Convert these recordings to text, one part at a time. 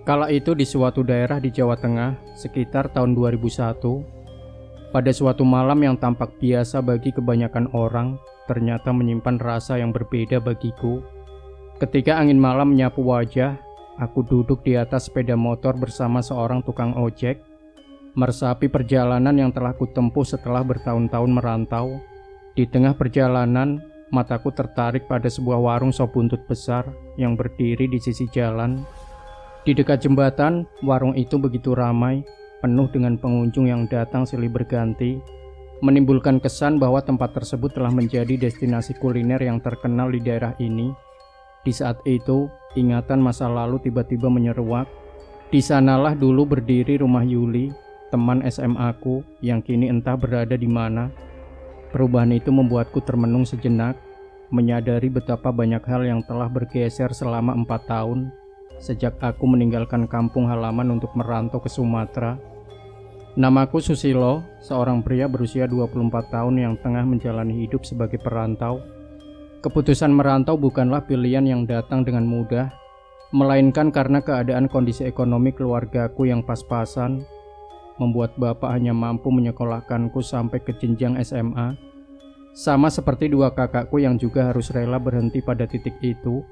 Kala itu di suatu daerah di Jawa Tengah, sekitar tahun 2001, pada suatu malam yang tampak biasa bagi kebanyakan orang, ternyata menyimpan rasa yang berbeda bagiku. Ketika angin malam menyapu wajah, aku duduk di atas sepeda motor bersama seorang tukang ojek, meresapi perjalanan yang telah kutempuh setelah bertahun-tahun merantau. Di tengah perjalanan, mataku tertarik pada sebuah warung sop buntut besar yang berdiri di sisi jalan. Di dekat jembatan, warung itu begitu ramai, penuh dengan pengunjung yang datang silih berganti, menimbulkan kesan bahwa tempat tersebut telah menjadi destinasi kuliner yang terkenal di daerah ini. Di saat itu, ingatan masa lalu tiba-tiba menyeruak. Di sanalah dulu berdiri rumah Yuli, teman SMA-ku yang kini entah berada di mana. Perubahan itu membuatku termenung sejenak, menyadari betapa banyak hal yang telah bergeser selama 4 tahun sejak aku meninggalkan kampung halaman untuk merantau ke Sumatera. Namaku Susilo, seorang pria berusia 24 tahun yang tengah menjalani hidup sebagai perantau. Keputusan merantau bukanlah pilihan yang datang dengan mudah, melainkan karena keadaan kondisi ekonomi keluargaku yang pas-pasan, membuat bapak hanya mampu menyekolahkanku sampai ke jenjang SMA. Sama seperti dua kakakku yang juga harus rela berhenti pada titik itu.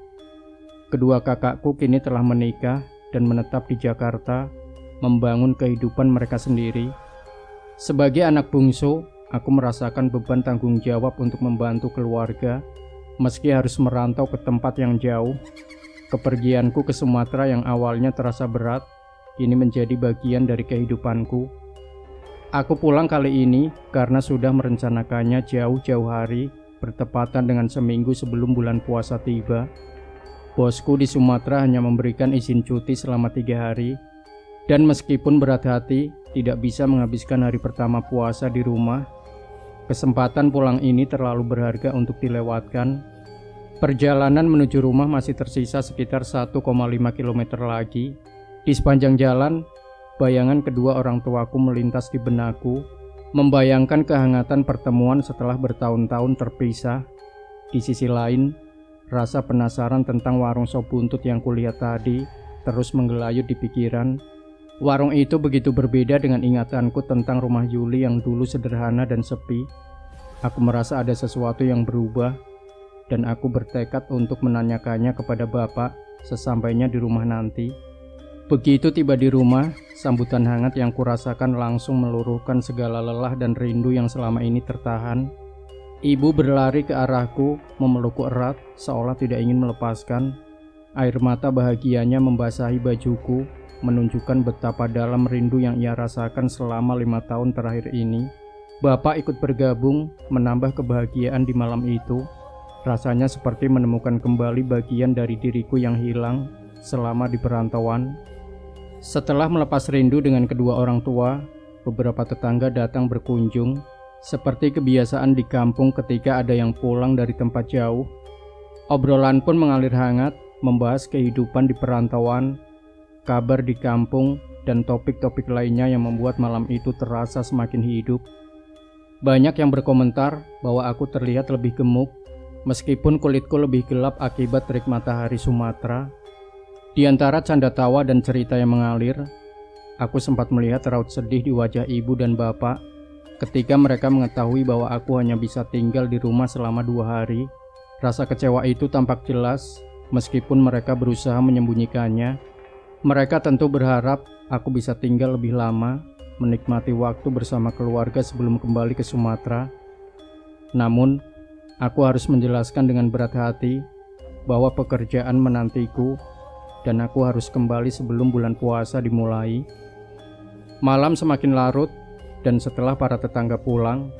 Kedua kakakku kini telah menikah dan menetap di Jakarta, membangun kehidupan mereka sendiri. Sebagai anak bungsu, aku merasakan beban tanggung jawab untuk membantu keluarga, meski harus merantau ke tempat yang jauh. Kepergianku ke Sumatera yang awalnya terasa berat, kini menjadi bagian dari kehidupanku. Aku pulang kali ini karena sudah merencanakannya jauh-jauh hari, bertepatan dengan seminggu sebelum bulan puasa tiba. Bosku di Sumatera hanya memberikan izin cuti selama 3 hari, dan meskipun berat hati tidak bisa menghabiskan hari pertama puasa di rumah, kesempatan pulang ini terlalu berharga untuk dilewatkan. Perjalanan menuju rumah masih tersisa sekitar 1,5 km lagi. Di sepanjang jalan, bayangan kedua orang tuaku melintas di benakku, membayangkan kehangatan pertemuan setelah bertahun-tahun terpisah. Di sisi lain, rasa penasaran tentang warung sop buntut yang kulihat tadi terus menggelayut di pikiran. Warung itu begitu berbeda dengan ingatanku tentang rumah Yuli yang dulu sederhana dan sepi. Aku merasa ada sesuatu yang berubah, dan aku bertekad untuk menanyakannya kepada bapak sesampainya di rumah nanti. Begitu tiba di rumah, sambutan hangat yang kurasakan langsung meluruhkan segala lelah dan rindu yang selama ini tertahan. Ibu berlari ke arahku, memelukku erat, seolah tidak ingin melepaskan. Air mata bahagianya membasahi bajuku, menunjukkan betapa dalam rindu yang ia rasakan selama 5 tahun terakhir ini. Bapak ikut bergabung, menambah kebahagiaan di malam itu. Rasanya seperti menemukan kembali bagian dari diriku yang hilang selama di perantauan. Setelah melepas rindu dengan kedua orang tua, beberapa tetangga datang berkunjung. Seperti kebiasaan di kampung ketika ada yang pulang dari tempat jauh, obrolan pun mengalir hangat, membahas kehidupan di perantauan, kabar di kampung, dan topik-topik lainnya yang membuat malam itu terasa semakin hidup. Banyak yang berkomentar bahwa aku terlihat lebih gemuk, meskipun kulitku lebih gelap akibat terik matahari Sumatera. Di antara canda tawa dan cerita yang mengalir, aku sempat melihat raut sedih di wajah ibu dan bapak ketika mereka mengetahui bahwa aku hanya bisa tinggal di rumah selama 2 hari. Rasa kecewa itu tampak jelas, meskipun mereka berusaha menyembunyikannya. Mereka tentu berharap aku bisa tinggal lebih lama, menikmati waktu bersama keluarga sebelum kembali ke Sumatera. Namun, aku harus menjelaskan dengan berat hati bahwa pekerjaan menantiku dan aku harus kembali sebelum bulan puasa dimulai. Malam semakin larut, dan setelah para tetangga pulang,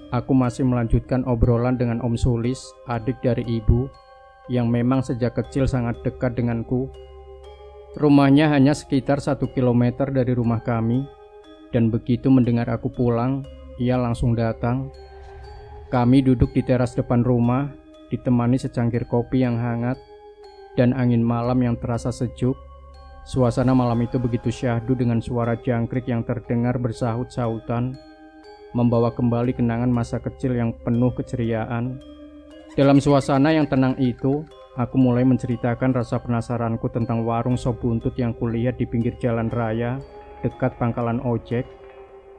aku masih melanjutkan obrolan dengan Om Sulis, adik dari ibu, yang memang sejak kecil sangat dekat denganku. Rumahnya hanya sekitar 1 kilometer dari rumah kami, dan begitu mendengar aku pulang, ia langsung datang. Kami duduk di teras depan rumah, ditemani secangkir kopi yang hangat, dan angin malam yang terasa sejuk. Suasana malam itu begitu syahdu dengan suara jangkrik yang terdengar bersahut-sahutan, membawa kembali kenangan masa kecil yang penuh keceriaan. Dalam suasana yang tenang itu, aku mulai menceritakan rasa penasaranku tentang warung sop buntut yang kulihat di pinggir jalan raya dekat pangkalan ojek.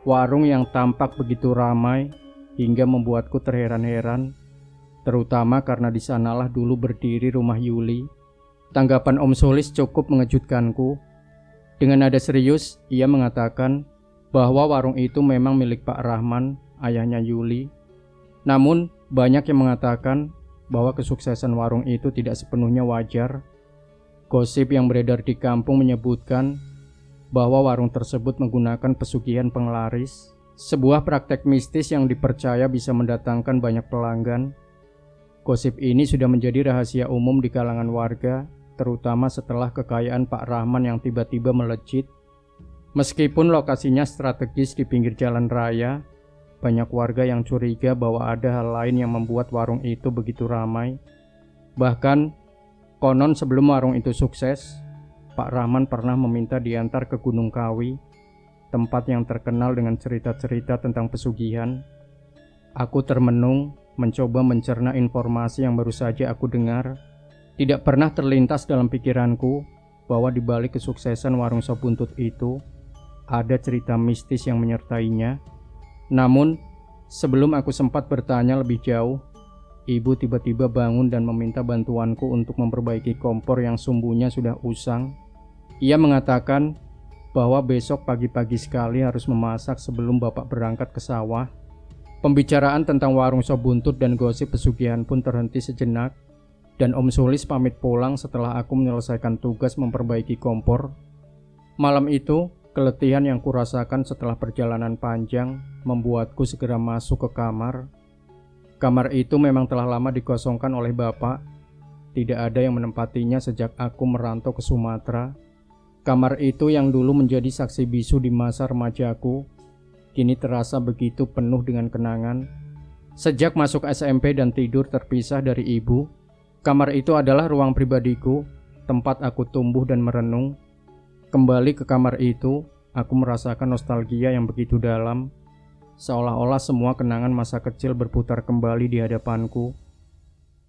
Warung yang tampak begitu ramai hingga membuatku terheran-heran, terutama karena di sanalah dulu berdiri rumah Yuli. Tanggapan Om Sulis cukup mengejutkanku. Dengan nada serius, ia mengatakan bahwa warung itu memang milik Pak Rahman, ayahnya Yuli. Namun, banyak yang mengatakan bahwa kesuksesan warung itu tidak sepenuhnya wajar. Gosip yang beredar di kampung menyebutkan bahwa warung tersebut menggunakan pesugihan penglaris, sebuah praktek mistis yang dipercaya bisa mendatangkan banyak pelanggan. Gosip ini sudah menjadi rahasia umum di kalangan warga, terutama setelah kekayaan Pak Rahman yang tiba-tiba melejit. Meskipun lokasinya strategis di pinggir jalan raya, banyak warga yang curiga bahwa ada hal lain yang membuat warung itu begitu ramai. Bahkan, konon sebelum warung itu sukses, Pak Rahman pernah meminta diantar ke Gunung Kawi, tempat yang terkenal dengan cerita-cerita tentang pesugihan. Aku termenung, mencoba mencerna informasi yang baru saja aku dengar. Tidak pernah terlintas dalam pikiranku bahwa di balik kesuksesan warung sop buntut itu, ada cerita mistis yang menyertainya. Namun, sebelum aku sempat bertanya lebih jauh, ibu tiba-tiba bangun dan meminta bantuanku untuk memperbaiki kompor yang sumbunya sudah usang. Ia mengatakan bahwa besok pagi-pagi sekali harus memasak sebelum bapak berangkat ke sawah. Pembicaraan tentang warung sop buntut dan gosip pesugihan pun terhenti sejenak, dan Om Sulis pamit pulang setelah aku menyelesaikan tugas memperbaiki kompor. Malam itu, keletihan yang kurasakan setelah perjalanan panjang membuatku segera masuk ke kamar. Kamar itu memang telah lama dikosongkan oleh bapak. Tidak ada yang menempatinya sejak aku merantau ke Sumatera. Kamar itu yang dulu menjadi saksi bisu di masa remajaku, kini terasa begitu penuh dengan kenangan. Sejak masuk SMP dan tidur terpisah dari ibu, kamar itu adalah ruang pribadiku, tempat aku tumbuh dan merenung. Kembali ke kamar itu, aku merasakan nostalgia yang begitu dalam, seolah-olah semua kenangan masa kecil berputar kembali di hadapanku.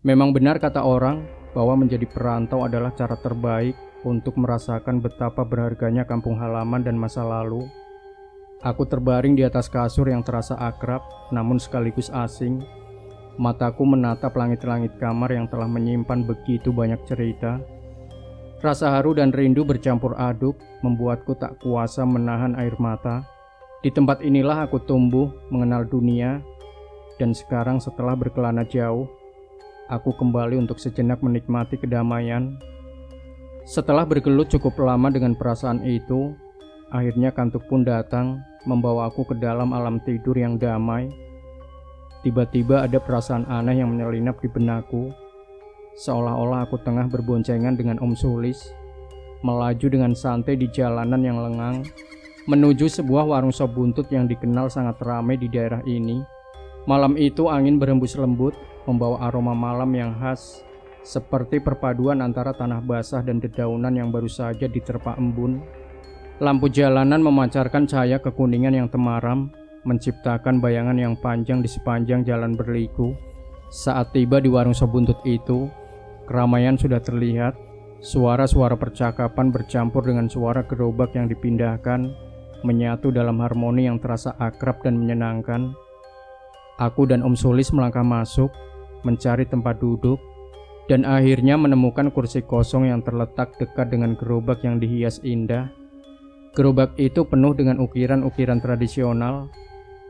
Memang benar kata orang bahwa menjadi perantau adalah cara terbaik untuk merasakan betapa berharganya kampung halaman dan masa lalu. Aku terbaring di atas kasur yang terasa akrab namun sekaligus asing. Mataku menatap langit-langit kamar yang telah menyimpan begitu banyak cerita. Rasa haru dan rindu bercampur aduk membuatku tak kuasa menahan air mata. Di tempat inilah aku tumbuh, mengenal dunia, dan sekarang setelah berkelana jauh, aku kembali untuk sejenak menikmati kedamaian. Setelah bergelut cukup lama dengan perasaan itu, akhirnya kantuk pun datang, membawa aku ke dalam alam tidur yang damai. Tiba-tiba ada perasaan aneh yang menyelinap di benakku, seolah-olah aku tengah berboncengan dengan Om Sulis, melaju dengan santai di jalanan yang lengang, menuju sebuah warung sop buntut yang dikenal sangat ramai di daerah ini. Malam itu angin berhembus lembut, membawa aroma malam yang khas, seperti perpaduan antara tanah basah dan dedaunan yang baru saja diterpa embun. Lampu jalanan memancarkan cahaya kekuningan yang temaram, menciptakan bayangan yang panjang di sepanjang jalan berliku. Saat tiba di warung sop buntut itu, keramaian sudah terlihat. Suara-suara percakapan bercampur dengan suara gerobak yang dipindahkan, menyatu dalam harmoni yang terasa akrab dan menyenangkan. Aku dan Om Sulis melangkah masuk, mencari tempat duduk, dan akhirnya menemukan kursi kosong yang terletak dekat dengan gerobak yang dihias indah. Gerobak itu penuh dengan ukiran-ukiran tradisional,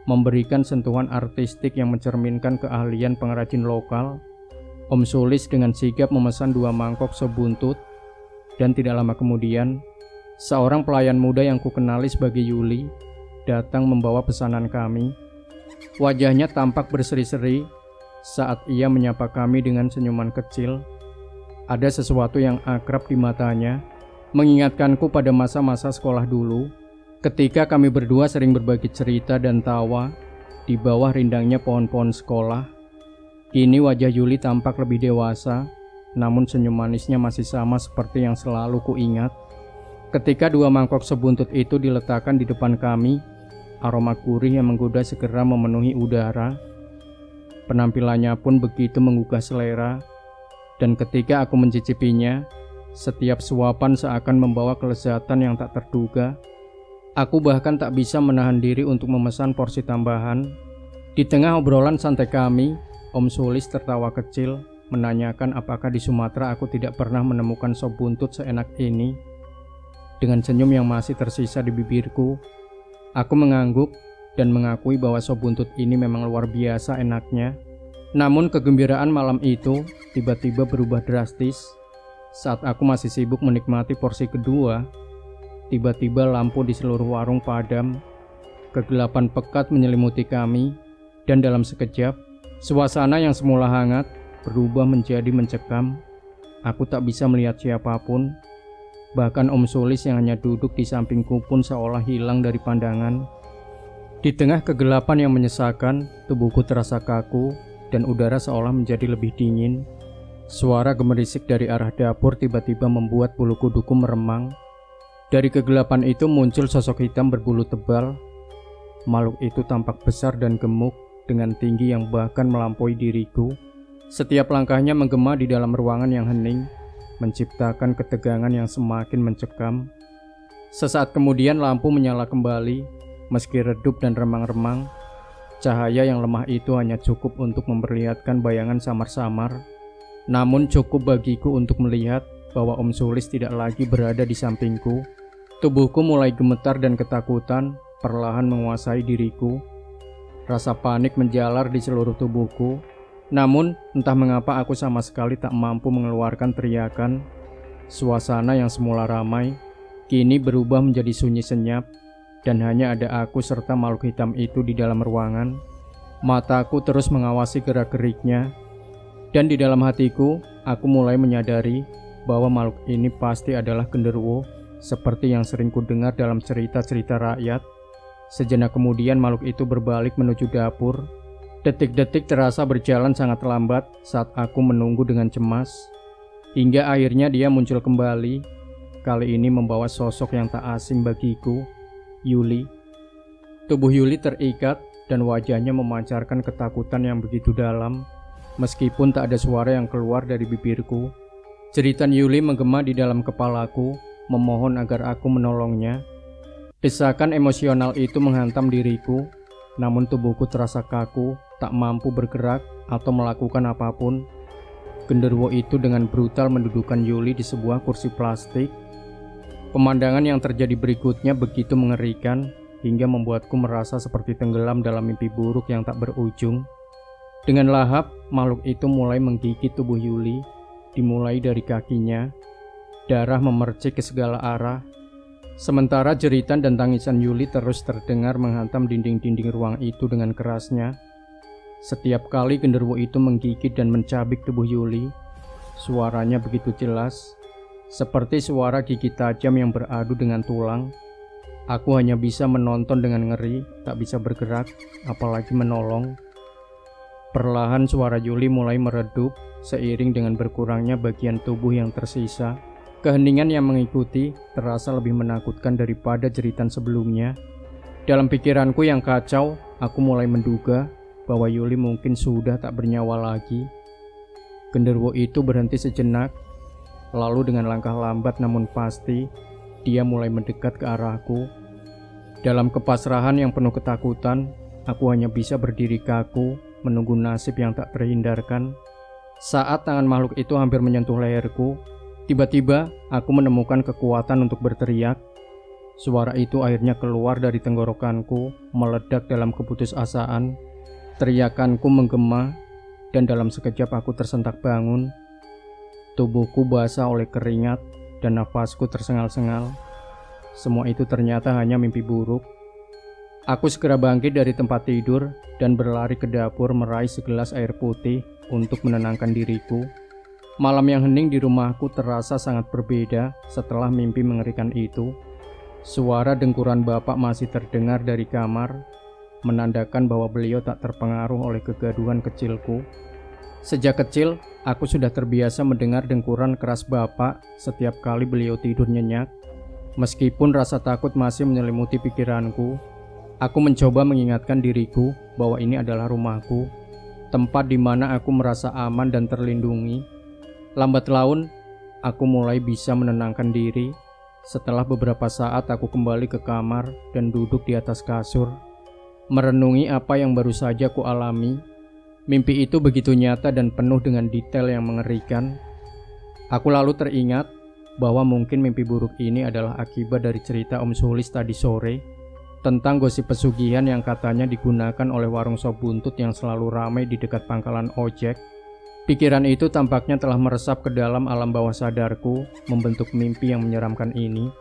memberikan sentuhan artistik yang mencerminkan keahlian pengrajin lokal. Om Sulis dengan sigap memesan 2 mangkok sop buntut, dan tidak lama kemudian, seorang pelayan muda yang kukenali sebagai Yuli datang membawa pesanan kami. Wajahnya tampak berseri-seri saat ia menyapa kami dengan senyuman kecil. Ada sesuatu yang akrab di matanya, mengingatkanku pada masa-masa sekolah dulu, ketika kami berdua sering berbagi cerita dan tawa di bawah rindangnya pohon-pohon sekolah. Kini wajah Yuli tampak lebih dewasa, namun senyum manisnya masih sama seperti yang selalu kuingat. Ketika 2 mangkok sop buntut itu diletakkan di depan kami, aroma gurih yang menggoda segera memenuhi udara. Penampilannya pun begitu menggugah selera. Dan ketika aku mencicipinya, setiap suapan seakan membawa kelezatan yang tak terduga. Aku bahkan tak bisa menahan diri untuk memesan porsi tambahan. Di tengah obrolan santai kami, Om Sulis tertawa kecil, menanyakan apakah di Sumatera aku tidak pernah menemukan sop buntut seenak ini. Dengan senyum yang masih tersisa di bibirku, aku mengangguk dan mengakui bahwa sop buntut ini memang luar biasa enaknya. Namun kegembiraan malam itu tiba-tiba berubah drastis. Saat aku masih sibuk menikmati porsi kedua, tiba-tiba lampu di seluruh warung padam. Kegelapan pekat menyelimuti kami, dan dalam sekejap, suasana yang semula hangat berubah menjadi mencekam. Aku tak bisa melihat siapapun. Bahkan Om Sulis yang hanya duduk di sampingku pun seolah hilang dari pandangan. Di tengah kegelapan yang menyesakan, tubuhku terasa kaku dan udara seolah menjadi lebih dingin. Suara gemerisik dari arah dapur tiba-tiba membuat bulu kuduku meremang. Dari kegelapan itu muncul sosok hitam berbulu tebal. Makhluk itu tampak besar dan gemuk dengan tinggi yang bahkan melampaui diriku. Setiap langkahnya menggema di dalam ruangan yang hening, menciptakan ketegangan yang semakin mencekam. Sesaat kemudian lampu menyala kembali, meski redup dan remang-remang. Cahaya yang lemah itu hanya cukup untuk memperlihatkan bayangan samar-samar, namun cukup bagiku untuk melihat bahwa Om Sulis tidak lagi berada di sampingku. Tubuhku mulai gemetar dan ketakutan perlahan menguasai diriku. Rasa panik menjalar di seluruh tubuhku. Namun, entah mengapa aku sama sekali tak mampu mengeluarkan teriakan. Suasana yang semula ramai, kini berubah menjadi sunyi senyap, dan hanya ada aku serta makhluk hitam itu di dalam ruangan. Mataku terus mengawasi gerak-geriknya, dan di dalam hatiku, aku mulai menyadari bahwa makhluk ini pasti adalah genderuwo, seperti yang sering kudengar dalam cerita-cerita rakyat. Sejenak kemudian makhluk itu berbalik menuju dapur. Detik-detik terasa berjalan sangat lambat saat aku menunggu dengan cemas. Hingga akhirnya dia muncul kembali. Kali ini membawa sosok yang tak asing bagiku, Yuli. Tubuh Yuli terikat dan wajahnya memancarkan ketakutan yang begitu dalam. Meskipun tak ada suara yang keluar dari bibirku, jeritan Yuli menggema di dalam kepalaku, memohon agar aku menolongnya. Desakan emosional itu menghantam diriku, namun tubuhku terasa kaku, tak mampu bergerak atau melakukan apapun. Genderuwo itu dengan brutal mendudukkan Yuli di sebuah kursi plastik. Pemandangan yang terjadi berikutnya begitu mengerikan, hingga membuatku merasa seperti tenggelam dalam mimpi buruk yang tak berujung. Dengan lahap, makhluk itu mulai menggigit tubuh Yuli, dimulai dari kakinya. Darah memercik ke segala arah. Sementara jeritan dan tangisan Yuli terus terdengar menghantam dinding-dinding ruang itu dengan kerasnya. Setiap kali genderuwo itu menggigit dan mencabik tubuh Yuli, suaranya begitu jelas, seperti suara gigi tajam yang beradu dengan tulang. Aku hanya bisa menonton dengan ngeri, tak bisa bergerak, apalagi menolong. Perlahan suara Yuli mulai meredup, seiring dengan berkurangnya bagian tubuh yang tersisa. Keheningan yang mengikuti terasa lebih menakutkan daripada jeritan sebelumnya. Dalam pikiranku yang kacau, aku mulai menduga bahwa Yuli mungkin sudah tak bernyawa lagi. Genderuwo itu berhenti sejenak, lalu dengan langkah lambat namun pasti, dia mulai mendekat ke arahku. Dalam kepasrahan yang penuh ketakutan, aku hanya bisa berdiri kaku, menunggu nasib yang tak terhindarkan. Saat tangan makhluk itu hampir menyentuh leherku, tiba-tiba aku menemukan kekuatan untuk berteriak. Suara itu akhirnya keluar dari tenggorokanku, meledak dalam keputusasaan. Teriakanku menggema, dan dalam sekejap aku tersentak bangun. Tubuhku basah oleh keringat, dan nafasku tersengal-sengal. Semua itu ternyata hanya mimpi buruk. Aku segera bangkit dari tempat tidur dan berlari ke dapur meraih segelas air putih untuk menenangkan diriku. Malam yang hening di rumahku terasa sangat berbeda setelah mimpi mengerikan itu. Suara dengkuran bapak masih terdengar dari kamar, menandakan bahwa beliau tak terpengaruh oleh kegaduhan kecilku. Sejak kecil, aku sudah terbiasa mendengar dengkuran keras bapak setiap kali beliau tidur nyenyak. Meskipun rasa takut masih menyelimuti pikiranku, aku mencoba mengingatkan diriku bahwa ini adalah rumahku, tempat di mana aku merasa aman dan terlindungi. Lambat laun, aku mulai bisa menenangkan diri. Setelah beberapa saat aku kembali ke kamar dan duduk di atas kasur, merenungi apa yang baru saja ku alami. Mimpi itu begitu nyata dan penuh dengan detail yang mengerikan. Aku lalu teringat bahwa mungkin mimpi buruk ini adalah akibat dari cerita Om Sulis tadi sore tentang gosip pesugihan yang katanya digunakan oleh warung sop buntut yang selalu ramai di dekat pangkalan ojek. Pikiran itu tampaknya telah meresap ke dalam alam bawah sadarku, membentuk mimpi yang menyeramkan ini.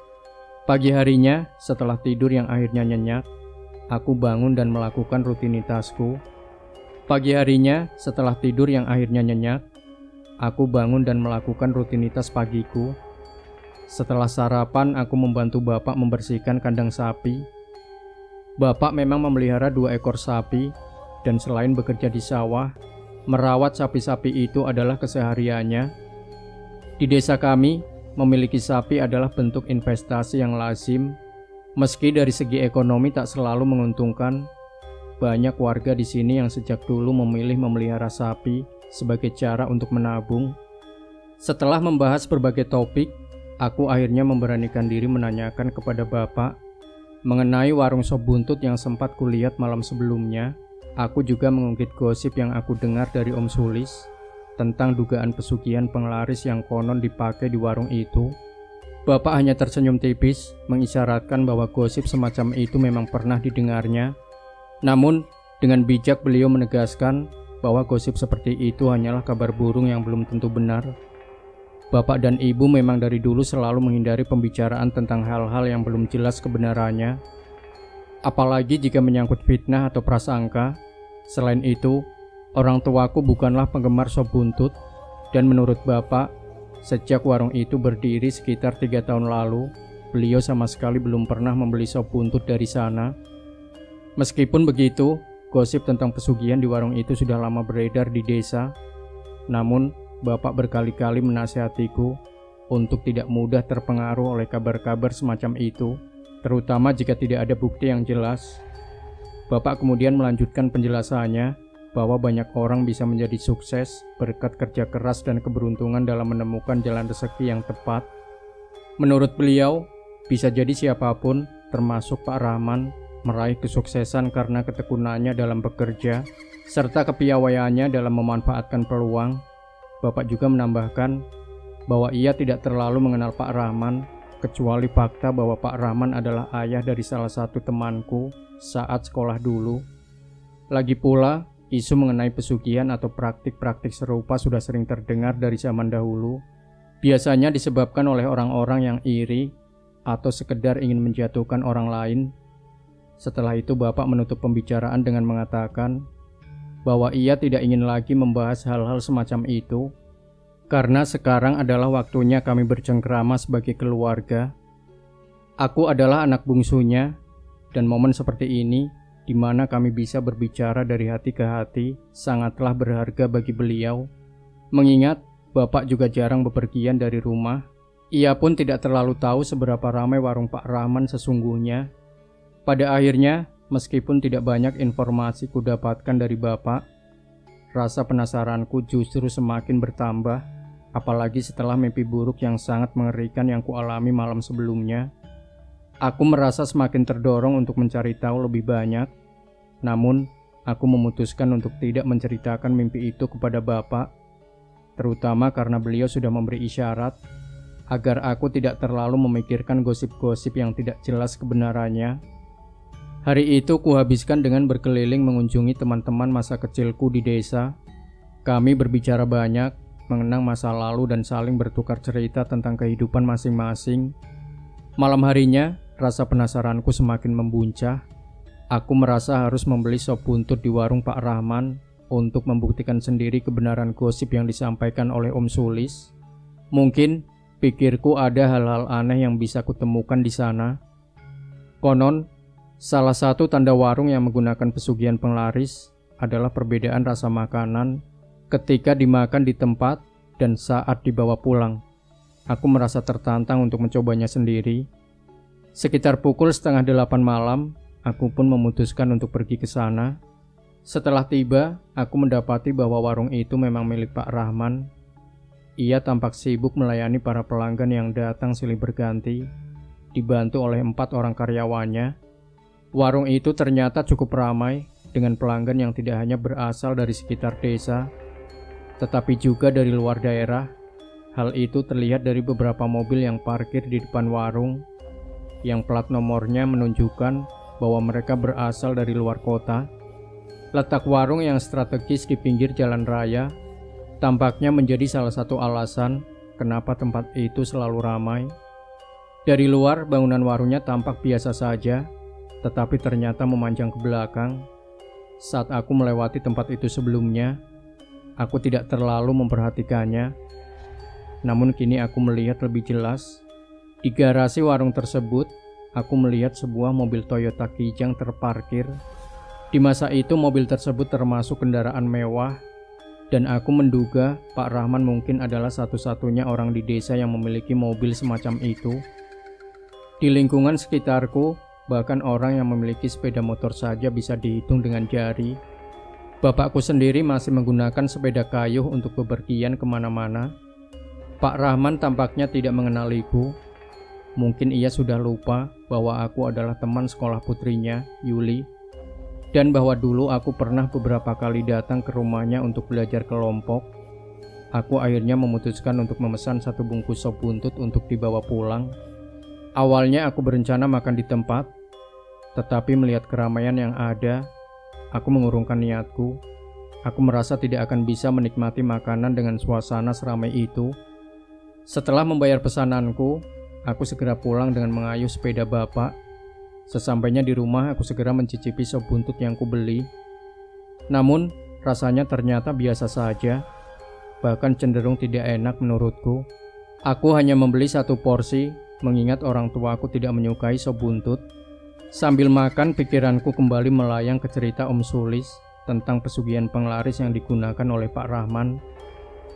Pagi harinya, setelah tidur yang akhirnya nyenyak, aku bangun dan melakukan rutinitasku. Pagi harinya, setelah tidur yang akhirnya nyenyak, aku bangun dan melakukan rutinitas pagiku. Setelah sarapan, aku membantu bapak membersihkan kandang sapi. Bapak memang memelihara 2 ekor sapi, dan selain bekerja di sawah, merawat sapi-sapi itu adalah kesehariannya. Di desa kami, memiliki sapi adalah bentuk investasi yang lazim. Meski dari segi ekonomi tak selalu menguntungkan, banyak warga di sini yang sejak dulu memilih memelihara sapi sebagai cara untuk menabung. Setelah membahas berbagai topik, aku akhirnya memberanikan diri menanyakan kepada bapak mengenai warung sop buntut yang sempat kulihat malam sebelumnya. Aku juga mengungkit gosip yang aku dengar dari Om Sulis tentang dugaan pesugihan penglaris yang konon dipakai di warung itu. Bapak hanya tersenyum tipis, mengisyaratkan bahwa gosip semacam itu memang pernah didengarnya. Namun, dengan bijak beliau menegaskan bahwa gosip seperti itu hanyalah kabar burung yang belum tentu benar. Bapak dan ibu memang dari dulu selalu menghindari pembicaraan tentang hal-hal yang belum jelas kebenarannya, apalagi jika menyangkut fitnah atau prasangka. Selain itu, orang tuaku bukanlah penggemar sop buntut, dan menurut bapak, sejak warung itu berdiri sekitar 3 tahun lalu, beliau sama sekali belum pernah membeli sop buntut dari sana. Meskipun begitu, gosip tentang pesugihan di warung itu sudah lama beredar di desa. Namun, bapak berkali-kali menasihatiku untuk tidak mudah terpengaruh oleh kabar-kabar semacam itu, terutama jika tidak ada bukti yang jelas. Bapak kemudian melanjutkan penjelasannya bahwa banyak orang bisa menjadi sukses berkat kerja keras dan keberuntungan dalam menemukan jalan rezeki yang tepat. Menurut beliau, bisa jadi siapapun, termasuk Pak Rahman, meraih kesuksesan karena ketekunannya dalam bekerja serta kepiawaiannya dalam memanfaatkan peluang. Bapak juga menambahkan bahwa ia tidak terlalu mengenal Pak Rahman, kecuali fakta bahwa Pak Rahman adalah ayah dari salah satu temanku saat sekolah dulu. Lagi pula, isu mengenai pesugihan atau praktik-praktik serupa sudah sering terdengar dari zaman dahulu. Biasanya disebabkan oleh orang-orang yang iri atau sekedar ingin menjatuhkan orang lain. Setelah itu bapak menutup pembicaraan dengan mengatakan bahwa ia tidak ingin lagi membahas hal-hal semacam itu, karena sekarang adalah waktunya kami bercengkrama sebagai keluarga. Aku adalah anak bungsunya, dan momen seperti ini, di mana kami bisa berbicara dari hati ke hati, sangatlah berharga bagi beliau. Mengingat bapak juga jarang bepergian dari rumah, ia pun tidak terlalu tahu seberapa ramai warung Pak Rahman sesungguhnya. Pada akhirnya, meskipun tidak banyak informasi ku dapatkan dari bapak, rasa penasaranku justru semakin bertambah, apalagi setelah mimpi buruk yang sangat mengerikan yang ku alami malam sebelumnya. Aku merasa semakin terdorong untuk mencari tahu lebih banyak. Namun, aku memutuskan untuk tidak menceritakan mimpi itu kepada bapak, terutama karena beliau sudah memberi isyarat agar aku tidak terlalu memikirkan gosip-gosip yang tidak jelas kebenarannya. Hari itu kuhabiskan dengan berkeliling mengunjungi teman-teman masa kecilku di desa. Kami berbicara banyak, mengenang masa lalu dan saling bertukar cerita tentang kehidupan masing-masing. Malam harinya, rasa penasaranku semakin membuncah. Aku merasa harus membeli sop buntut di warung Pak Rahman untuk membuktikan sendiri kebenaran gosip yang disampaikan oleh Om Sulis. Mungkin, pikirku ada hal-hal aneh yang bisa kutemukan di sana. Konon, salah satu tanda warung yang menggunakan pesugihan penglaris adalah perbedaan rasa makanan ketika dimakan di tempat dan saat dibawa pulang. Aku merasa tertantang untuk mencobanya sendiri. Sekitar pukul 7:30 malam, aku pun memutuskan untuk pergi ke sana. Setelah tiba, aku mendapati bahwa warung itu memang milik Pak Rahman. Ia tampak sibuk melayani para pelanggan yang datang silih berganti, dibantu oleh 4 orang karyawannya. Warung itu ternyata cukup ramai dengan pelanggan yang tidak hanya berasal dari sekitar desa, tetapi juga dari luar daerah. Hal itu terlihat dari beberapa mobil yang parkir di depan warung, yang plat nomornya menunjukkan bahwa mereka berasal dari luar kota. Letak warung yang strategis di pinggir jalan raya tampaknya menjadi salah satu alasan kenapa tempat itu selalu ramai. Dari luar, bangunan warungnya tampak biasa saja, tetapi ternyata memanjang ke belakang. Saat aku melewati tempat itu sebelumnya, aku tidak terlalu memperhatikannya. Namun kini aku melihat lebih jelas. Di garasi warung tersebut, aku melihat sebuah mobil Toyota Kijang terparkir. Di masa itu mobil tersebut termasuk kendaraan mewah, dan aku menduga Pak Rahman mungkin adalah satu-satunya orang di desa yang memiliki mobil semacam itu. Di lingkungan sekitarku, bahkan orang yang memiliki sepeda motor saja bisa dihitung dengan jari. Bapakku sendiri masih menggunakan sepeda kayu untuk bepergian kemana-mana. Pak Rahman tampaknya tidak mengenaliku. Mungkin ia sudah lupa bahwa aku adalah teman sekolah putrinya, Yuli, dan bahwa dulu aku pernah beberapa kali datang ke rumahnya untuk belajar kelompok. Aku akhirnya memutuskan untuk memesan 1 bungkus sop buntut untuk dibawa pulang. Awalnya aku berencana makan di tempat, tetapi melihat keramaian yang ada, aku mengurungkan niatku. Aku merasa tidak akan bisa menikmati makanan dengan suasana seramai itu. Setelah membayar pesananku, aku segera pulang dengan mengayuh sepeda bapak. Sesampainya di rumah, aku segera mencicipi sop buntut yang kubeli. Namun, rasanya ternyata biasa saja, bahkan cenderung tidak enak menurutku. Aku hanya membeli 1 porsi, mengingat orang tuaku tidak menyukai sop buntut. Sambil makan, pikiranku kembali melayang ke cerita Om Sulis tentang pesugihan penglaris yang digunakan oleh Pak Rahman.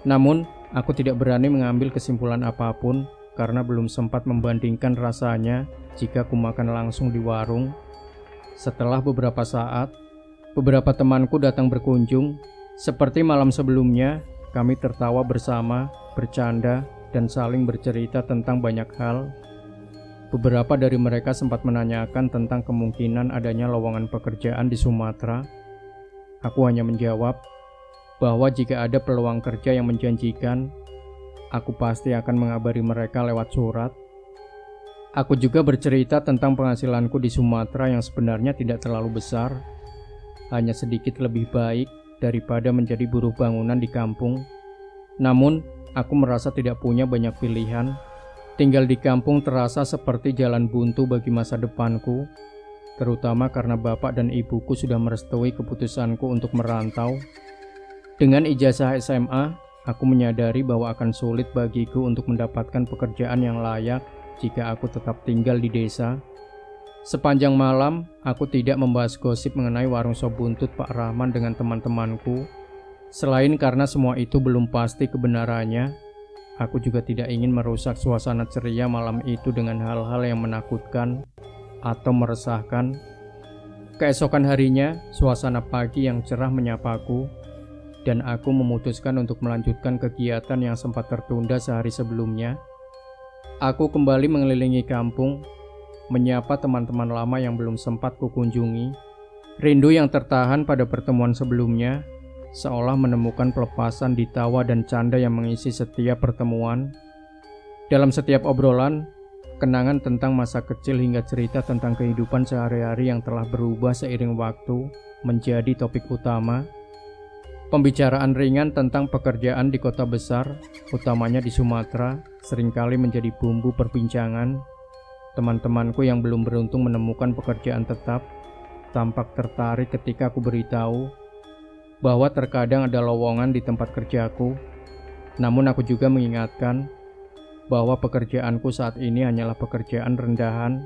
Namun, aku tidak berani mengambil kesimpulan apapun karena belum sempat membandingkan rasanya jika aku makan langsung di warung. Setelah beberapa saat, beberapa temanku datang berkunjung. Seperti malam sebelumnya, kami tertawa bersama, bercanda, dan saling bercerita tentang banyak hal. Beberapa dari mereka sempat menanyakan tentang kemungkinan adanya lowongan pekerjaan di Sumatera. Aku hanya menjawab bahwa jika ada peluang kerja yang menjanjikan, aku pasti akan mengabari mereka lewat surat. Aku juga bercerita tentang penghasilanku di Sumatera yang sebenarnya tidak terlalu besar, hanya sedikit lebih baik daripada menjadi buruh bangunan di kampung. Namun, aku merasa tidak punya banyak pilihan. Tinggal di kampung terasa seperti jalan buntu bagi masa depanku, terutama karena bapak dan ibuku sudah merestui keputusanku untuk merantau. Dengan ijazah SMA, aku menyadari bahwa akan sulit bagiku untuk mendapatkan pekerjaan yang layak jika aku tetap tinggal di desa. Sepanjang malam, aku tidak membahas gosip mengenai warung sop buntut Pak Rahman dengan teman-temanku. Selain karena semua itu belum pasti kebenarannya, aku juga tidak ingin merusak suasana ceria malam itu dengan hal-hal yang menakutkan atau meresahkan. Keesokan harinya, suasana pagi yang cerah menyapaku, dan aku memutuskan untuk melanjutkan kegiatan yang sempat tertunda sehari sebelumnya. Aku kembali mengelilingi kampung, menyapa teman-teman lama yang belum sempat kukunjungi. Rindu yang tertahan pada pertemuan sebelumnya seolah menemukan pelepasan di tawa dan canda yang mengisi setiap pertemuan. Dalam setiap obrolan, kenangan tentang masa kecil hingga cerita tentang kehidupan sehari-hari yang telah berubah seiring waktu menjadi topik utama. Pembicaraan ringan tentang pekerjaan di kota besar, utamanya di Sumatera, seringkali menjadi bumbu perbincangan. Teman-temanku yang belum beruntung menemukan pekerjaan tetap tampak tertarik ketika aku beritahu bahwa terkadang ada lowongan di tempat kerjaku. Namun aku juga mengingatkan bahwa pekerjaanku saat ini hanyalah pekerjaan rendahan,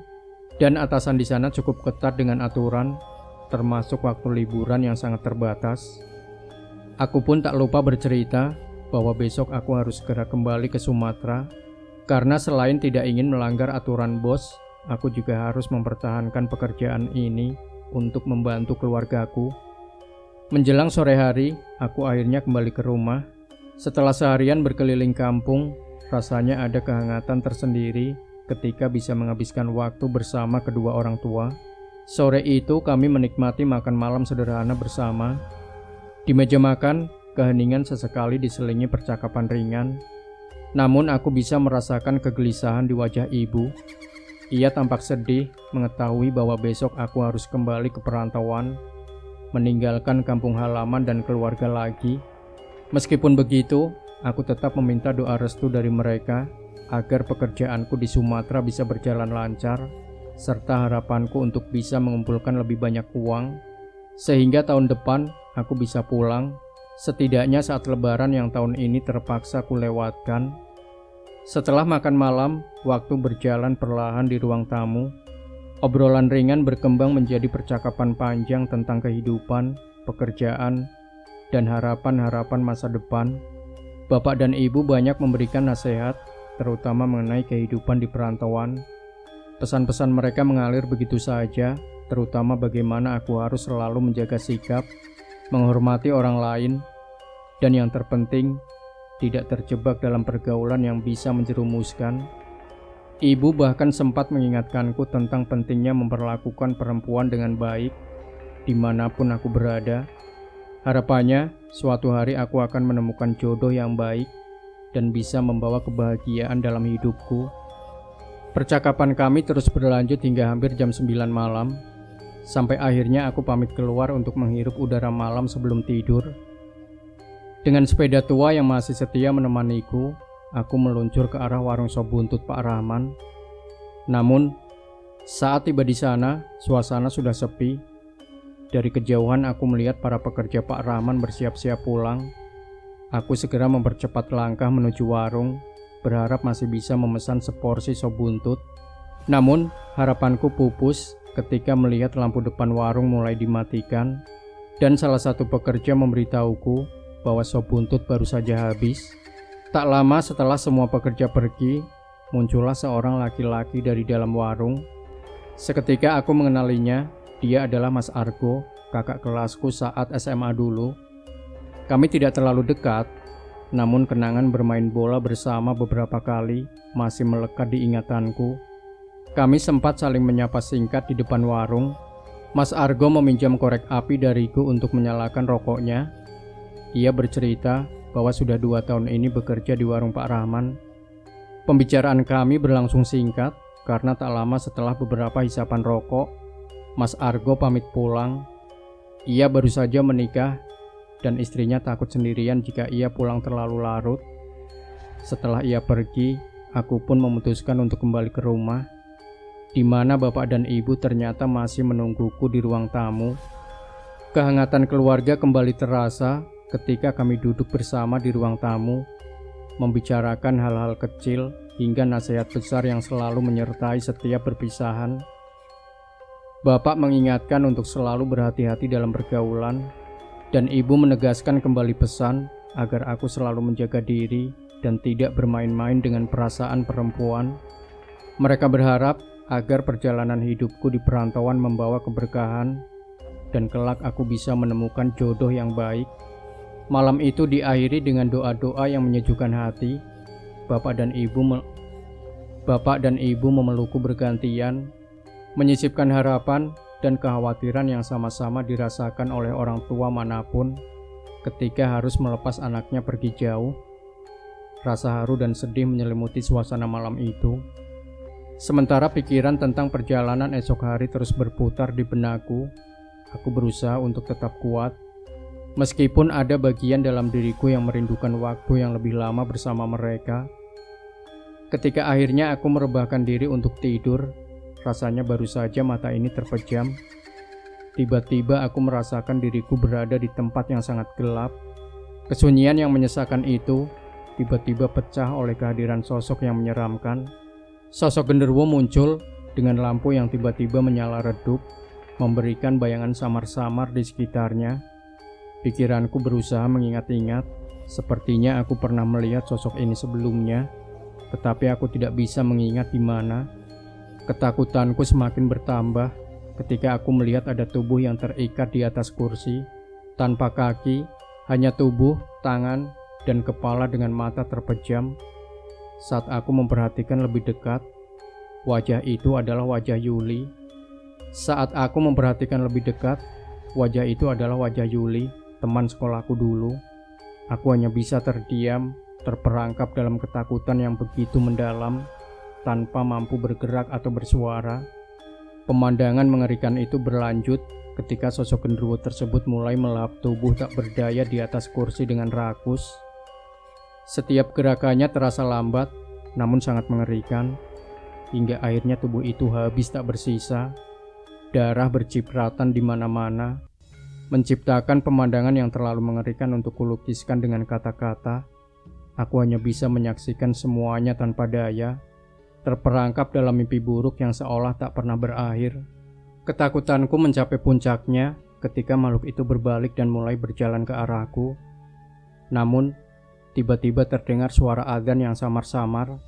dan atasan di sana cukup ketat dengan aturan, termasuk waktu liburan yang sangat terbatas. Aku pun tak lupa bercerita bahwa besok aku harus segera kembali ke Sumatera, karena selain tidak ingin melanggar aturan bos, aku juga harus mempertahankan pekerjaan ini untuk membantu keluargaku. Menjelang sore hari, aku akhirnya kembali ke rumah. Setelah seharian berkeliling kampung, rasanya ada kehangatan tersendiri ketika bisa menghabiskan waktu bersama kedua orang tua. Sore itu kami menikmati makan malam sederhana bersama. Di meja makan, keheningan sesekali diselingi percakapan ringan. Namun aku bisa merasakan kegelisahan di wajah ibu. Ia tampak sedih mengetahui bahwa besok aku harus kembali ke perantauan, meninggalkan kampung halaman dan keluarga lagi. Meskipun begitu, aku tetap meminta doa restu dari mereka agar pekerjaanku di Sumatera bisa berjalan lancar, serta harapanku untuk bisa mengumpulkan lebih banyak uang, sehingga tahun depan aku bisa pulang, setidaknya saat lebaran yang tahun ini terpaksa kulewatkan. Setelah makan malam, waktu berjalan perlahan di ruang tamu. Obrolan ringan berkembang menjadi percakapan panjang tentang kehidupan, pekerjaan, dan harapan-harapan masa depan. Bapak dan ibu banyak memberikan nasihat, terutama mengenai kehidupan di perantauan. Pesan-pesan mereka mengalir begitu saja, terutama bagaimana aku harus selalu menjaga sikap, menghormati orang lain, dan yang terpenting, tidak terjebak dalam pergaulan yang bisa menjerumuskan. Ibu bahkan sempat mengingatkanku tentang pentingnya memperlakukan perempuan dengan baik, dimanapun aku berada. Harapannya, suatu hari aku akan menemukan jodoh yang baik dan bisa membawa kebahagiaan dalam hidupku. Percakapan kami terus berlanjut hingga hampir jam 9 malam, sampai akhirnya aku pamit keluar untuk menghirup udara malam sebelum tidur. Dengan sepeda tua yang masih setia menemaniku, aku meluncur ke arah warung sop buntut Pak Rahman. Namun, saat tiba di sana, suasana sudah sepi. Dari kejauhan aku melihat para pekerja Pak Rahman bersiap-siap pulang. Aku segera mempercepat langkah menuju warung, berharap masih bisa memesan seporsi sop buntut. Namun, harapanku pupus ketika melihat lampu depan warung mulai dimatikan, dan salah satu pekerja memberitahuku bahwa sop buntut baru saja habis. Tak lama setelah semua pekerja pergi, muncullah seorang laki-laki dari dalam warung. Seketika aku mengenalinya. Dia adalah Mas Argo, kakak kelasku saat SMA dulu. Kami tidak terlalu dekat, namun kenangan bermain bola bersama beberapa kali masih melekat di ingatanku. Kami sempat saling menyapa singkat di depan warung. Mas Argo meminjam korek api dariku untuk menyalakan rokoknya. Ia bercerita bahwa sudah 2 tahun ini bekerja di warung Pak Rahman. Pembicaraan kami berlangsung singkat karena tak lama setelah beberapa hisapan rokok, Mas Argo pamit pulang. Ia baru saja menikah dan istrinya takut sendirian jika ia pulang terlalu larut. Setelah ia pergi, aku pun memutuskan untuk kembali ke rumah, di mana bapak dan ibu ternyata masih menungguku di ruang tamu. Kehangatan keluarga kembali terasa ketika kami duduk bersama di ruang tamu, membicarakan hal-hal kecil hingga nasihat besar yang selalu menyertai setiap perpisahan. Bapak mengingatkan untuk selalu berhati-hati dalam pergaulan, dan ibu menegaskan kembali pesan agar aku selalu menjaga diri dan tidak bermain-main dengan perasaan perempuan. Mereka berharap agar perjalanan hidupku di perantauan membawa keberkahan, dan kelak aku bisa menemukan jodoh yang baik. Malam itu diakhiri dengan doa-doa yang menyejukkan hati. Bapak dan ibu memelukku bergantian, menyisipkan harapan dan kekhawatiran yang sama-sama dirasakan oleh orang tua manapun ketika harus melepas anaknya pergi jauh. Rasa haru dan sedih menyelimuti suasana malam itu. Sementara pikiran tentang perjalanan esok hari terus berputar di benakku, aku berusaha untuk tetap kuat. Meskipun ada bagian dalam diriku yang merindukan waktu yang lebih lama bersama mereka. Ketika akhirnya aku merebahkan diri untuk tidur, rasanya baru saja mata ini terpejam. Tiba-tiba aku merasakan diriku berada di tempat yang sangat gelap. Kesunyian yang menyesakan itu tiba-tiba pecah oleh kehadiran sosok yang menyeramkan. Sosok genderuwo muncul dengan lampu yang tiba-tiba menyala redup, memberikan bayangan samar-samar di sekitarnya. Pikiranku berusaha mengingat-ingat, sepertinya aku pernah melihat sosok ini sebelumnya, tetapi aku tidak bisa mengingat di mana. Ketakutanku semakin bertambah ketika aku melihat ada tubuh yang terikat di atas kursi, tanpa kaki, hanya tubuh, tangan, dan kepala dengan mata terpejam. Saat aku memperhatikan lebih dekat, wajah itu adalah wajah Yuli. Saat aku memperhatikan lebih dekat, wajah itu adalah wajah Yuli, teman sekolahku dulu. Aku hanya bisa terdiam, terperangkap dalam ketakutan yang begitu mendalam, tanpa mampu bergerak atau bersuara. Pemandangan mengerikan itu berlanjut ketika sosok genderuwo tersebut mulai melahap tubuh tak berdaya di atas kursi dengan rakus. Setiap gerakannya terasa lambat, namun sangat mengerikan, hingga akhirnya tubuh itu habis tak bersisa. Darah bercipratan di mana-mana, menciptakan pemandangan yang terlalu mengerikan untuk kulukiskan dengan kata-kata. Aku hanya bisa menyaksikan semuanya tanpa daya, terperangkap dalam mimpi buruk yang seolah tak pernah berakhir. Ketakutanku mencapai puncaknya ketika makhluk itu berbalik dan mulai berjalan ke arahku. Namun, tiba-tiba terdengar suara adzan yang samar-samar,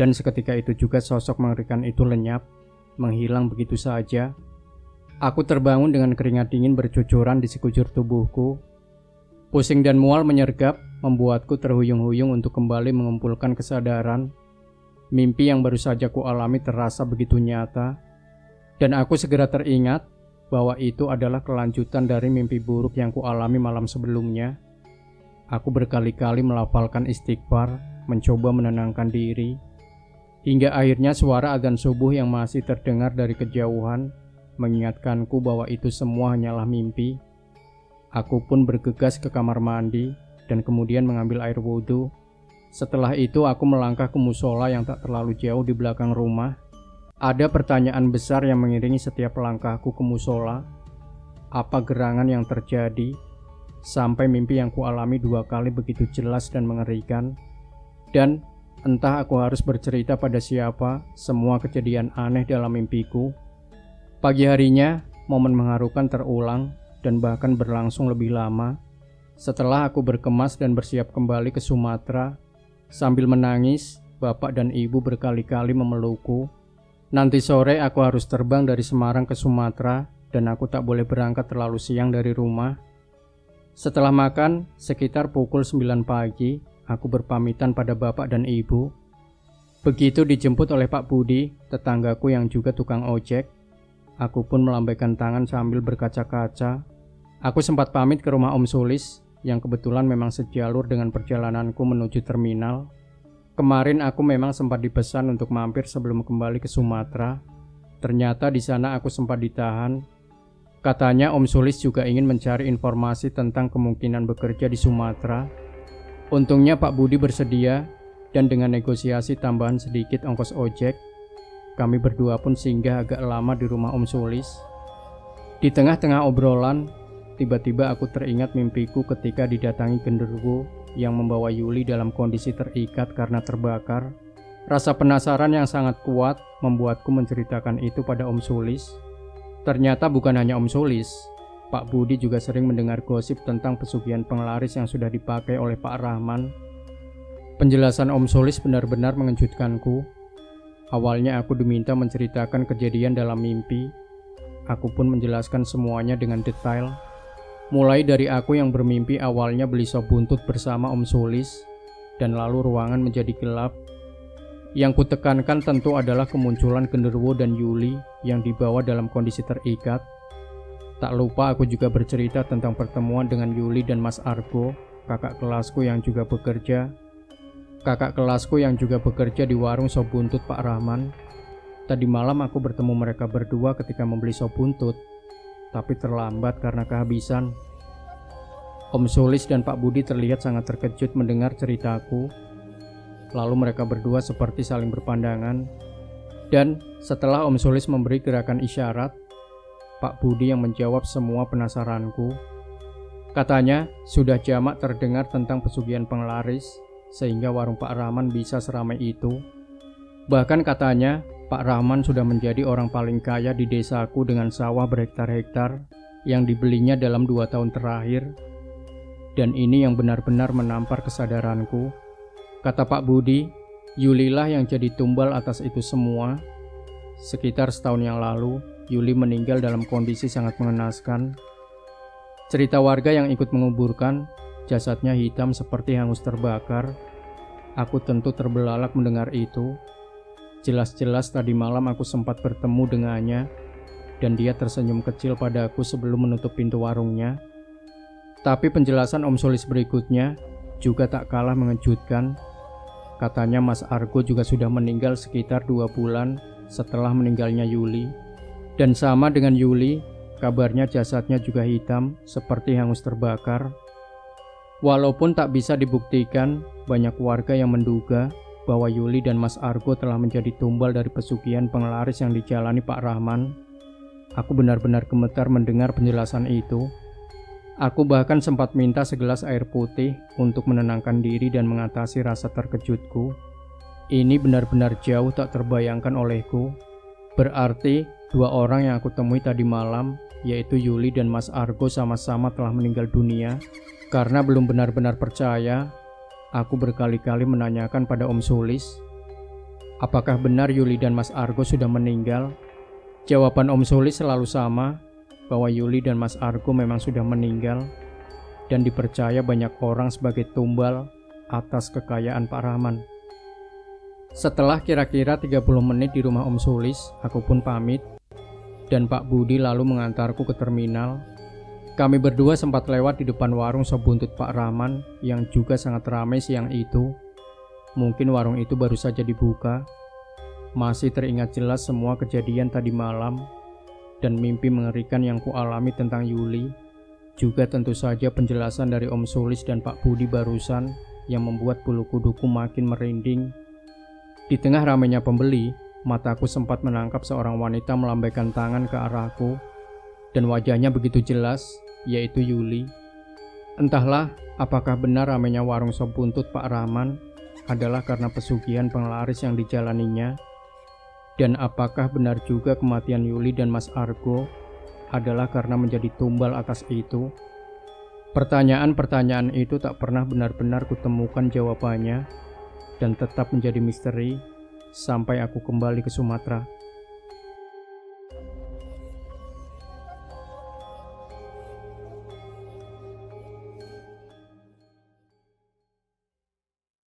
dan seketika itu juga sosok mengerikan itu lenyap, menghilang begitu saja. Aku terbangun dengan keringat dingin bercucuran di sekujur tubuhku. Pusing dan mual menyergap, membuatku terhuyung-huyung untuk kembali mengumpulkan kesadaran. Mimpi yang baru saja ku alami terasa begitu nyata, dan aku segera teringat bahwa itu adalah kelanjutan dari mimpi buruk yang ku alami malam sebelumnya. Aku berkali-kali melafalkan istighfar, mencoba menenangkan diri, hingga akhirnya suara adzan subuh yang masih terdengar dari kejauhan mengingatkanku bahwa itu semua hanyalah mimpi. Aku pun bergegas ke kamar mandi dan kemudian mengambil air wudhu. Setelah itu aku melangkah ke musola yang tak terlalu jauh di belakang rumah. Ada pertanyaan besar yang mengiringi setiap langkahku ke musola. Apa gerangan yang terjadi? Sampai mimpi yang kualami 2 kali begitu jelas dan mengerikan. Dan entah aku harus bercerita pada siapa semua kejadian aneh dalam mimpiku. Pagi harinya, momen mengharukan terulang dan bahkan berlangsung lebih lama. Setelah aku berkemas dan bersiap kembali ke Sumatera, sambil menangis, bapak dan ibu berkali-kali memelukku. Nanti sore aku harus terbang dari Semarang ke Sumatera dan aku tak boleh berangkat terlalu siang dari rumah. Setelah makan, sekitar pukul 9 pagi, aku berpamitan pada bapak dan ibu. Begitu dijemput oleh Pak Budi, tetanggaku yang juga tukang ojek, aku pun melambaikan tangan sambil berkaca-kaca. Aku sempat pamit ke rumah Om Sulis, yang kebetulan memang sejalur dengan perjalananku menuju terminal. Kemarin aku memang sempat dipesan untuk mampir sebelum kembali ke Sumatera. Ternyata di sana aku sempat ditahan. Katanya Om Sulis juga ingin mencari informasi tentang kemungkinan bekerja di Sumatera. Untungnya Pak Budi bersedia, dan dengan negosiasi tambahan sedikit ongkos ojek, kami berdua pun singgah agak lama di rumah Om Sulis. Di tengah-tengah obrolan, tiba-tiba aku teringat mimpiku ketika didatangi genderuwo yang membawa Yuli dalam kondisi terikat karena terbakar. Rasa penasaran yang sangat kuat membuatku menceritakan itu pada Om Sulis. Ternyata bukan hanya Om Sulis, Pak Budi juga sering mendengar gosip tentang pesugihan penglaris yang sudah dipakai oleh Pak Rahman. Penjelasan Om Sulis benar-benar mengejutkanku. Awalnya aku diminta menceritakan kejadian dalam mimpi. Aku pun menjelaskan semuanya dengan detail. Mulai dari aku yang bermimpi awalnya beli sop buntut bersama Om Sulis, dan lalu ruangan menjadi gelap. Yang kutekankan tentu adalah kemunculan genderuwo dan Yuli yang dibawa dalam kondisi terikat. Tak lupa aku juga bercerita tentang pertemuan dengan Yuli dan Mas Argo, kakak kelasku yang juga bekerja di warung sop buntut Pak Rahman. Tadi malam aku bertemu mereka berdua ketika membeli sop buntut, tapi terlambat karena kehabisan. Om Sulis dan Pak Budi terlihat sangat terkejut mendengar ceritaku. Lalu mereka berdua seperti saling berpandangan. Dan setelah Om Sulis memberi gerakan isyarat, Pak Budi yang menjawab semua penasaranku. Katanya sudah jamak terdengar tentang pesugihan penglaris, sehingga warung Pak Rahman bisa seramai itu. Bahkan katanya Pak Rahman sudah menjadi orang paling kaya di desaku dengan sawah berhektar-hektar yang dibelinya dalam 2 tahun terakhir. Dan ini yang benar-benar menampar kesadaranku. Kata Pak Budi, Yulilah yang jadi tumbal atas itu semua. Sekitar setahun yang lalu, Yuli meninggal dalam kondisi sangat mengenaskan. Cerita warga yang ikut menguburkan jasadnya hitam seperti hangus terbakar. Aku tentu terbelalak mendengar itu. Jelas-jelas tadi malam aku sempat bertemu dengannya, dan dia tersenyum kecil padaku sebelum menutup pintu warungnya. Tapi penjelasan Om Sulis berikutnya juga tak kalah mengejutkan. Katanya Mas Argo juga sudah meninggal sekitar 2 bulan setelah meninggalnya Yuli. Dan sama dengan Yuli, kabarnya jasadnya juga hitam seperti hangus terbakar. Walaupun tak bisa dibuktikan, banyak warga yang menduga bahwa Yuli dan Mas Argo telah menjadi tumbal dari pesugihan penglaris yang dijalani Pak Rahman. Aku benar-benar gemetar mendengar penjelasan itu. Aku bahkan sempat minta segelas air putih untuk menenangkan diri dan mengatasi rasa terkejutku. Ini benar-benar jauh tak terbayangkan olehku. Berarti 2 orang yang aku temui tadi malam, yaitu Yuli dan Mas Argo, sama-sama telah meninggal dunia. Karena belum benar-benar percaya, aku berkali-kali menanyakan pada Om Sulis, apakah benar Yuli dan Mas Argo sudah meninggal? Jawaban Om Sulis selalu sama, bahwa Yuli dan Mas Argo memang sudah meninggal dan dipercaya banyak orang sebagai tumbal atas kekayaan Pak Rahman. Setelah kira-kira 30 menit di rumah Om Sulis, aku pun pamit dan Pak Budi lalu mengantarku ke terminal. Kami berdua sempat lewat di depan warung sop buntut Pak Rahman yang juga sangat ramai siang itu. Mungkin warung itu baru saja dibuka. Masih teringat jelas semua kejadian tadi malam dan mimpi mengerikan yang kualami tentang Yuli. Juga tentu saja penjelasan dari Om Sulis dan Pak Budi barusan yang membuat bulu kuduku makin merinding. Di tengah ramainya pembeli, mataku sempat menangkap seorang wanita melambaikan tangan ke arahku dan wajahnya begitu jelas, yaitu Yuli. Entahlah apakah benar ramainya warung sop buntut Pak Rahman adalah karena pesugihan penglaris yang dijalaninya, dan apakah benar juga kematian Yuli dan Mas Argo adalah karena menjadi tumbal atas itu. Pertanyaan-pertanyaan itu tak pernah benar-benar kutemukan jawabannya dan tetap menjadi misteri sampai aku kembali ke Sumatera.